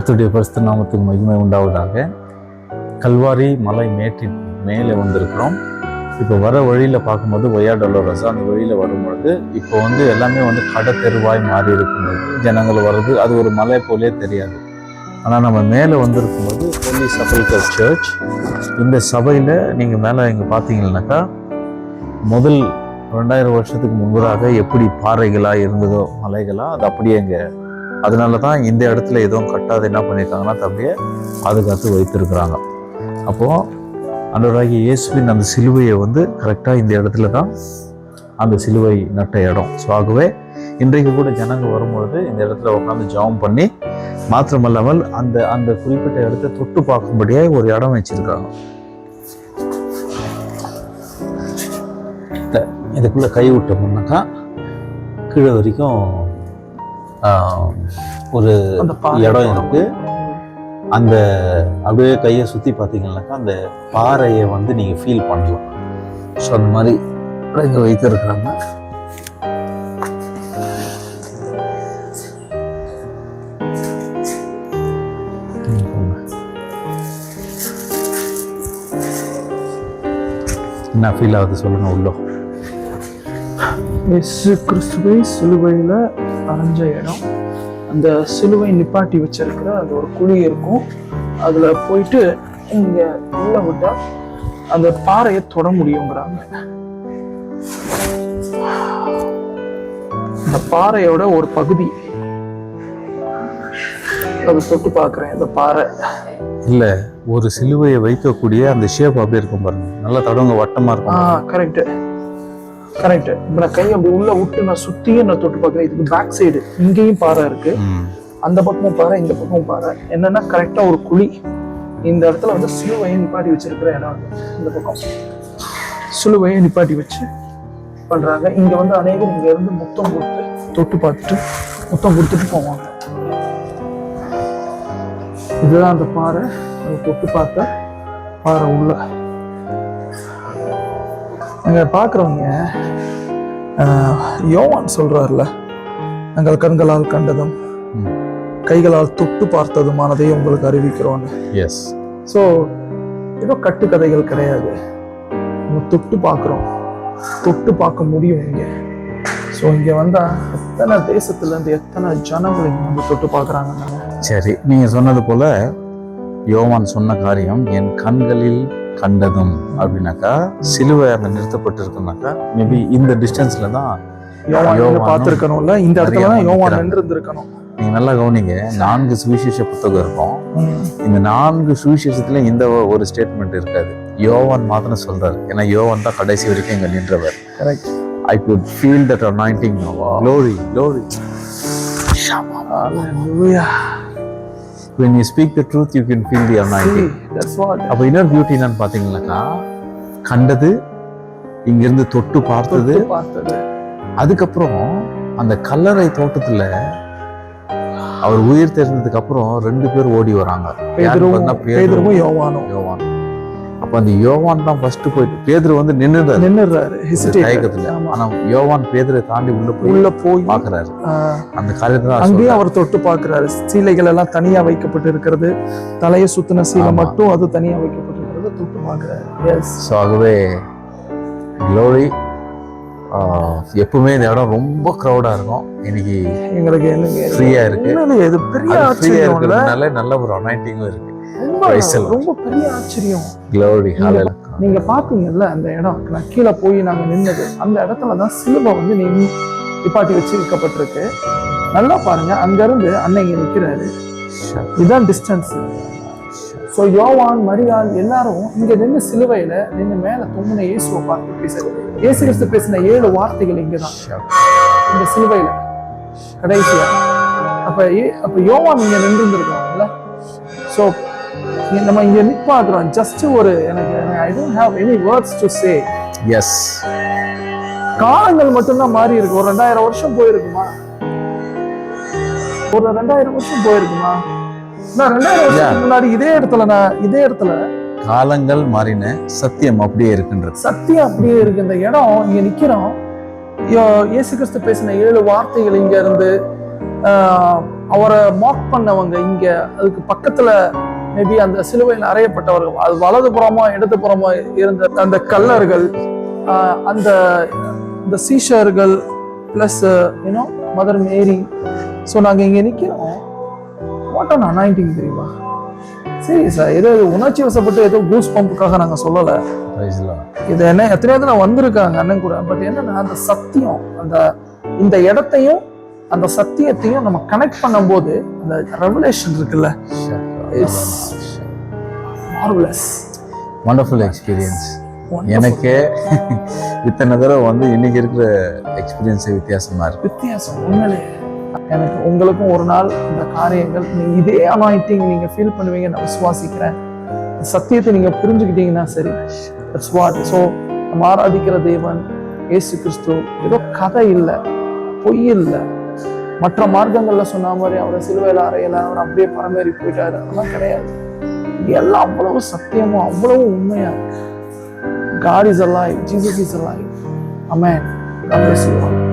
கர்த்தருடைய பரிசுத்த நாமத்துக்கு மகிமை உண்டாவதாக. கல்வாரி மலை மேட்டின் மேலே வந்திருக்கிறோம். இப்போ வர வழியில் பார்க்கும்போது ஒயா டொலோரஸா அந்த வழியில் வரும்பொழுது இப்போ எல்லாமே கடை தெருவாய் மாறி இருக்கும்போது ஜனங்கள் வர்றது அது ஒரு மலை போலே தெரியாது. ஆனால் நம்ம மேலே வந்திருக்கும்போது ஹோலி செபல்கர் சர்ச், இந்த சபையில் நீங்கள் மேலே இங்கே பார்த்தீங்கன்னாக்கா முதல் 2000 வருஷத்துக்கு முன்பதாக எப்படி பாறைகளாக இருந்ததோ மலைகளாக அது அப்படியே இங்கே, அதனால தான் இந்த இடத்துல எதுவும் கட்டாது என்ன பண்ணியிருக்காங்கன்னா அப்படியே பாதுகாத்து வைத்திருக்கிறாங்க. அப்போது ஆண்டவராகிய இயேசுவின் அந்த சிலுவையை கரெக்டாக இந்த இடத்துல தான் அந்த சிலுவை நட்ட இடம். ஸோ ஆகவே இன்றைக்கு கூட ஜனங்கள் வரும்பொழுது இந்த இடத்துல உட்காந்து ஜெபம் பண்ணி மாத்திரமல்லாமல் அந்த அந்த குறிப்பிட்ட இடத்த தொட்டு பார்க்கும்படியாக ஒரு இடம் வச்சிருக்காங்க. இதுக்குள்ளே கை விட்டோம்னாக்கா கீழே வரைக்கும் ஒரு இடம் இருக்கு. அந்த அப்படியே கையை சுற்றி பார்த்தீங்கன்னாக்கா அந்த பாறையை நீங்கள் ஃபீல் பண்ணலாம். ஸோ அந்த மாதிரி இங்கே வைத்திருக்கிறாங்க. என்ன ஃபீல் ஆகுது சொல்லுங்க உள்ள? இயேசு கிறிஸ்துவை சிலுவையில் அரைஞ்ச இடம், அந்த சிலுவை நிப்பாட்டி வச்சிருக்கிற அந்த ஒரு குழி இருக்கும். அதில் போயிட்டு இங்கே உள்ள விட்டா அந்த பாறையை தொட முடியுங்கிறாங்க. அந்த பாறையோட ஒரு பகுதி அதை தொட்டு பார்க்குறேன். இந்த பாறை இல்லை, ஒரு சிலுவையை வைக்கக்கூடிய அந்த ஷேப் அப்படியே இருக்கும் பாருங்க, நல்லா தடவங்க வட்டமாக இருக்கும். Correct correct. இப்போ நான் கை அப்படி உள்ள விட்டு நான் சுத்தியும் நான் தொட்டு பார்க்குறேன். இதுக்கு பேக் சைடு இங்கேயும் பாறை இருக்கு, அந்த பக்கமும் பாறை, இந்த பக்கமும் பாறை. என்னன்னா கரெக்டா ஒரு குழி. இந்த இடத்துல சிலுவையை நிப்பாட்டி வச்சிருக்கிற இடம். இந்த பக்கம் சிலுவையை நிப்பாட்டி வச்சு பண்றாங்க. இங்க அநேகர் இங்க இருந்து முத்தம் கொடுத்து தொட்டு பார்த்துட்டு முத்தம் கொடுத்துட்டு போவாங்க. இதுதான் அந்த பாறை. அதை தொட்டு பார்த்த பாறை உள்ள அங்க பாக்குறவங்க யோவான் சொல்றாருல, நாங்கள் கண்களால் கண்டதும் கைகளால் தொட்டு பார்த்ததுமானதை உங்களுக்கு அறிவிக்கிறோம். எஸ். ஸோ ஏதோ கட்டுக்கதைகள் கிடையாது. நம்ம தொட்டு பார்க்குறோம், தொட்டு பார்க்க முடியும் இங்கே. ஸோ இங்கே எத்தனை தேசத்துலேருந்து எத்தனை ஜனங்கள் இங்கே தொட்டு பார்க்குறாங்க. சரி, நீங்கள் சொன்னது போல யோவான் சொன்ன காரியம் என் கண்களில் கண்டதும் அப்படின்னாக்கா சிலுவை அங்கே நிறுத்தப்பட்டிருக்குனாக்கா மேபி இந்த டிஸ்டன்ஸ்ல தான் பார்த்துருக்கணும்ல, இந்த இடத்துல தான் யோவான் நின்றுருக்கணும். நீங்க நல்லா கவனிங்க, 4 சுவிசேஷ புத்தகம் இருக்கும். இந்த 4 சுவிசேஷத்துல இந்த ஒரு ஸ்டேட்மெண்ட் இருக்காது. யோவான் மாத்திரம் சொல்றாரு, ஏன்னா யோவான் தான் கடைசி வரைக்கும் இங்க நின்றவர். I could feel that anointing. Glory, glory. Hallelujah. When you speak the truth, you can feel the anointing. That's what. அப்ப இன்னொரு பியூட்டி என்னன்னு பாத்தீங்கன்னாக்கா, கண்டது, இங்கிருந்து தொட்டு பார்த்தது, அதுக்கப்புறம் அந்த கல்லறை தோட்டத்துல அவர் உயிர் தெரிஞ்சதுக்கு அப்புறம் 2 பேர் ஓடி வராங்க. பேதுருவும் யோவானும். அப்ப அந்த யோவான் தான் ஃபர்ஸ்ட் போயிட்டு பேதுரு நின்னுறாரு தயக்கத்துல. ஆனா யோவான் பேதுரை தாண்டி உள்ள போய் பாக்குறாரு. அந்த காரியத்துல அங்கேயும் அவர் தொட்டு பாக்குறாரு. சீலைகள் எல்லாம் தனியா வைக்கப்பட்டு இருக்கிறது, தலையை சுத்தின சீலை மட்டும் அது தனியா வைக்கப்பட்டு இருக்கிறது, தொட்டு பாக்குறாரு. எஸ். ஸோ ஆகவே க்ளோரி. எப்பவுமே இந்த இடம் ரொம்ப க்ரௌடா இருக்கும். இன்னைக்கு எங்களுக்கு ஃப்ரீயா இருக்கு. இது பெரிய ஆச்சரியம் இருக்கிறதுனால நல்ல ஒரு அனாயிண்டிங்கும் இருக்கு. ரொம்ப பெரிய ஆச்சரியம். Glory, hallelujah. நீங்க பாத்தீங்கல்ல அந்த இடம், நான் கீழே போய் நாங்க நின்னது அந்த இடத்துலதான் சிலுவை நிப்பாட்டி வச்சு வைக்கப்பட்டிருக்கு. நல்லா பாருங்க, அங்க இருந்து அன்னைக்கு நிக்கிறாரு. இதுதான் டிஸ்டன்ஸ். ஸோ யோவான், மரியாள் எல்லாரும் இங்க நின்று சிலுவையில நின்று மேல தொங்குன இயேசுவை பார்த்து பேசுறது. இயேசு கிறிஸ்து பேசின 7 வார்த்தைகள் இங்கதான் இந்த சிலுவையில கடைசியா. அப்ப யோவான் இங்க நின்று இருந்திருக்காங்கல்ல. ஸோ நம்ம இங்க நிப்பாக்குறோம். ஜஸ்ட் ஒரு எனக்கு I don't have any words to say. Yes. காலங்கள் மட்டும்தான் மாறி இருக்கு. ஒரு 2000 வருஷம் போயிருக்குமா? ஒரு 2000 வருஷம் போயிருக்குமா? நான் 2000 வருஷத்துக்கு முன்னாடி இதே இடத்துல காலங்கள் மாறின, சத்தியம் அப்படியே இருக்குன்றது. சத்தியம் அப்படியே இருக்கு. இந்த இடம் இங்க நிக்கிறோம். இயேசு கிறிஸ்து பேசின 7 வார்த்தைகள் இங்க இருந்து அவரை மார்க் பண்ணவங்க இங்க அதுக்கு பக்கத்துல மேபி அந்த சிலுவையில் அறையப்பட்டவர்கள், அது வலதுபுறமா இடதுபுறமா இருந்த அந்த கல்லர்கள், அந்த இந்த சீஷர்கள் பிளஸ் யூனோ மதர் மேரி. ஸோ நாங்கள் இங்கே நிற்கிறோம். வாட் ஆன் அனாயிண்டிங் தெரியுமா? சீரியஸா ஏதோ உணர்ச்சி வசப்பட்டு ஏதோ கூஸ் பம்புக்காக நாங்கள் சொல்லலை. இது என்ன எத்தனையாவது நான் வந்திருக்காங்க அண்ணன் கூட. பட் என்னன்னா அந்த சத்தியம், அந்த இந்த இடத்தையும் அந்த சத்தியத்தையும் நம்ம கனெக்ட் பண்ணும்போது அந்த ரெவலேஷன் இருக்குல்ல, இட்ஸ் மார்வலஸ், வண்டர்ஃபுல் எக்ஸ்பீரியன்ஸ். எனக்கு இத்தனை தடவை வந்து இன்னைக்கு இருக்கிற எக்ஸ்பீரியன்ஸே வித்தியாசமா இருக்கு. வித்தியாசம் உண்மையிலே. எனக்கு உங்களுக்கும் ஒரு நாள் இந்த காரியங்கள் இதே அனாயிண்டிங் நீங்க ஃபீல் பண்ணுவீங்க நான் விசுவாசிக்கிறேன். சத்தியத்தை நீங்க புரிஞ்சுக்கிட்டீங்கன்னா சரி. That's what. ஸோ நம்ம ஆராதிக்கிற தேவன் இயேசு கிறிஸ்து ஏதோ கதை இல்லை, பொய் இல்லை. மற்ற மார்க்கங்கள்ல சொன்ன மாதிரி அவரை சிலுவையில் அறையல, அவர் அப்படியே பரமேறி போயிட்டாரு, அதெல்லாம் கிடையாது. எல்லாம் அவ்வளவு சத்தியமும் அவ்வளவு உண்மையா இருக்கு. God is alive. Jesus is alive. Amen. God bless you all.